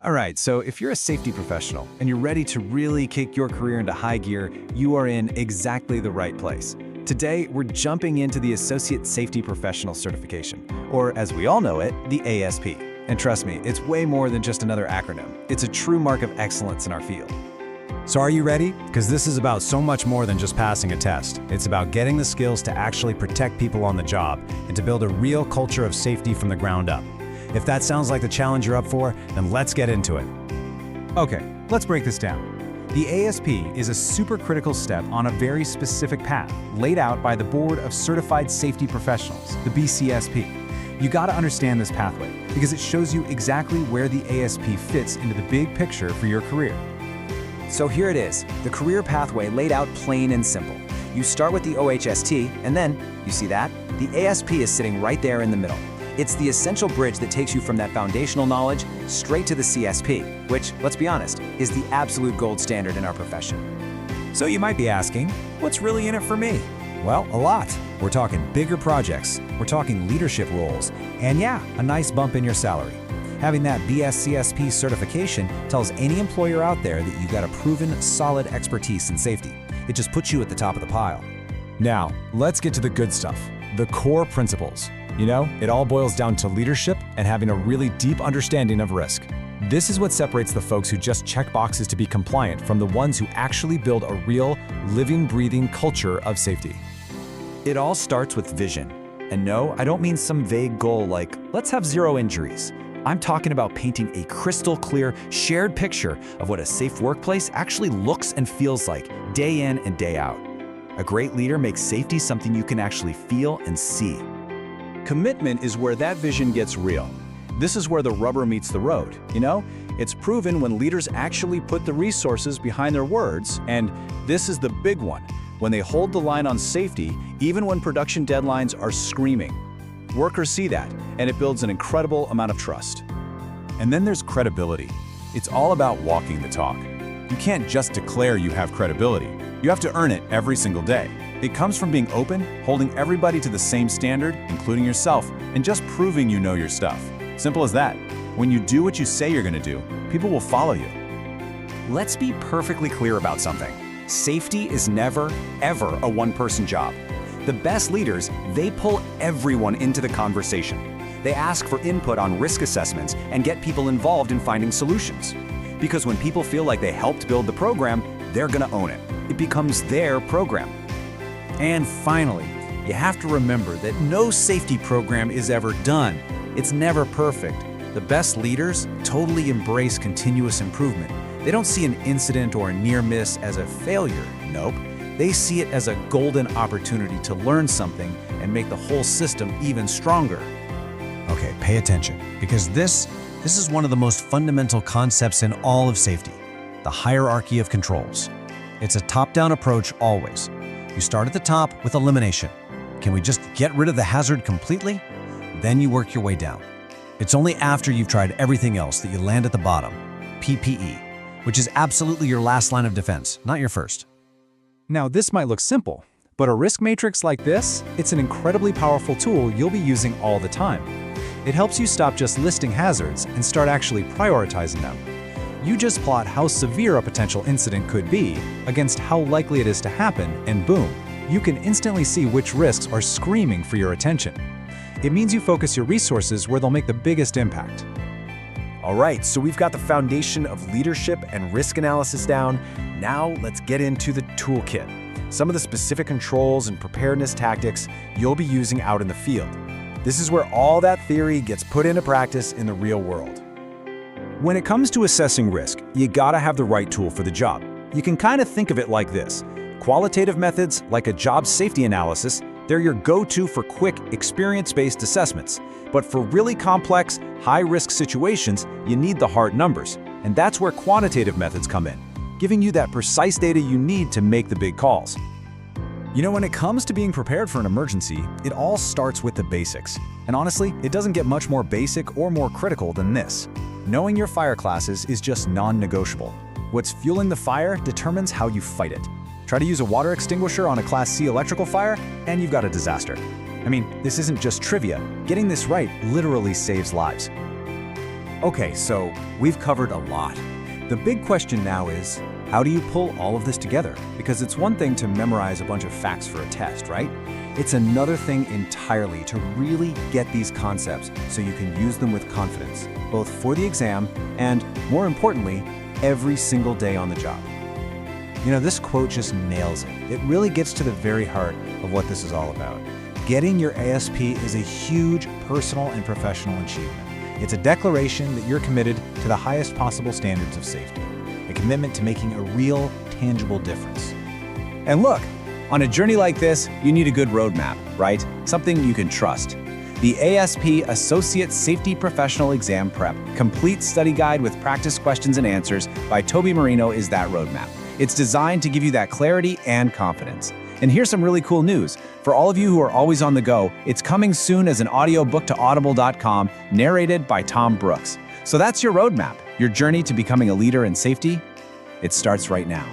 All right, so if you're a safety professional and you're ready to really kick your career into high gear, you are in exactly the right place. Today, we're jumping into the Associate Safety Professional Certification, or as we all know it, the ASP. And trust me, it's way more than just another acronym. It's a true mark of excellence in our field. So are you ready? Because this is about so much more than just passing a test. It's about getting the skills to actually protect people on the job and to build a real culture of safety from the ground up. If that sounds like the challenge you're up for, then let's get into it. Okay, let's break this down. The ASP is a supercritical step on a very specific path laid out by the Board of Certified Safety Professionals, the BCSP. You gotta understand this pathway because it shows you exactly where the ASP fits into the big picture for your career. So here it is, the career pathway laid out plain and simple. You start with the OHST, and then, you see that? The ASP is sitting right there in the middle. It's the essential bridge that takes you from that foundational knowledge straight to the CSP, which, let's be honest, is the absolute gold standard in our profession. So you might be asking, what's really in it for me? Well, a lot. We're talking bigger projects, we're talking leadership roles, and yeah, a nice bump in your salary. Having that BSCSP certification tells any employer out there that you've got a proven, solid expertise in safety. It just puts you at the top of the pile. Now, let's get to the good stuff, the core principles. You know, it all boils down to leadership and having a really deep understanding of risk. This is what separates the folks who just check boxes to be compliant from the ones who actually build a real, living, breathing culture of safety. It all starts with vision. And no, I don't mean some vague goal like, let's have 0 injuries. I'm talking about painting a crystal clear, shared picture of what a safe workplace actually looks and feels like, day in and day out. A great leader makes safety something you can actually feel and see. Commitment is where that vision gets real. This is where the rubber meets the road, you know? It's proven when leaders actually put the resources behind their words, and this is the big one, when they hold the line on safety, even when production deadlines are screaming. Workers see that, and it builds an incredible amount of trust. And then there's credibility. It's all about walking the talk. You can't just declare you have credibility. You have to earn it every single day. It comes from being open, holding everybody to the same standard, including yourself, and just proving you know your stuff. Simple as that. When you do what you say you're gonna do, people will follow you. Let's be perfectly clear about something. Safety is never, ever a one-person job. The best leaders, they pull everyone into the conversation. They ask for input on risk assessments and get people involved in finding solutions. Because when people feel like they helped build the program, they're gonna own it. It becomes their program. And finally, you have to remember that no safety program is ever done. It's never perfect. The best leaders totally embrace continuous improvement. They don't see an incident or a near miss as a failure. Nope. They see it as a golden opportunity to learn something and make the whole system even stronger. Okay, pay attention, because this is one of the most fundamental concepts in all of safety, the hierarchy of controls. It's a top-down approach always. You start at the top with elimination. Can we just get rid of the hazard completely? Then you work your way down. It's only after you've tried everything else that you land at the bottom, PPE, which is absolutely your last line of defense, not your first. Now, this might look simple, but a risk matrix like this, it's an incredibly powerful tool you'll be using all the time. It helps you stop just listing hazards and start actually prioritizing them. You just plot how severe a potential incident could be against how likely it is to happen, and boom, you can instantly see which risks are screaming for your attention. It means you focus your resources where they'll make the biggest impact. All right, so we've got the foundation of leadership and risk analysis down. Now let's get into the toolkit. Some of the specific controls and preparedness tactics you'll be using out in the field. This is where all that theory gets put into practice in the real world. When it comes to assessing risk, you gotta have the right tool for the job. You can kind of think of it like this. Qualitative methods, like a job safety analysis, they're your go-to for quick, experience-based assessments. But for really complex, high-risk situations, you need the hard numbers. And that's where quantitative methods come in, giving you that precise data you need to make the big calls. You know, when it comes to being prepared for an emergency, it all starts with the basics. And honestly, it doesn't get much more basic or more critical than this. Knowing your fire classes is just non-negotiable. What's fueling the fire determines how you fight it. Try to use a water extinguisher on a Class C electrical fire, and you've got a disaster. I mean, this isn't just trivia. Getting this right literally saves lives. Okay, so we've covered a lot. The big question now is, how do you pull all of this together? Because it's one thing to memorize a bunch of facts for a test, right? It's another thing entirely to really get these concepts so you can use them with confidence, both for the exam and, more importantly, every single day on the job. You know, this quote just nails it. It really gets to the very heart of what this is all about. Getting your ASP is a huge personal and professional achievement. It's a declaration that you're committed to the highest possible standards of safety, a commitment to making a real, tangible difference. And look, on a journey like this, you need a good roadmap, right? Something you can trust. The ASP Associate Safety Professional Exam Prep Complete Study Guide with Practice Questions and Answers by Toby Marino is that roadmap. It's designed to give you that clarity and confidence. And here's some really cool news. For all of you who are always on the go, it's coming soon as an audiobook to audible.com, narrated by Tom Brooks. So that's your roadmap, your journey to becoming a leader in safety. It starts right now.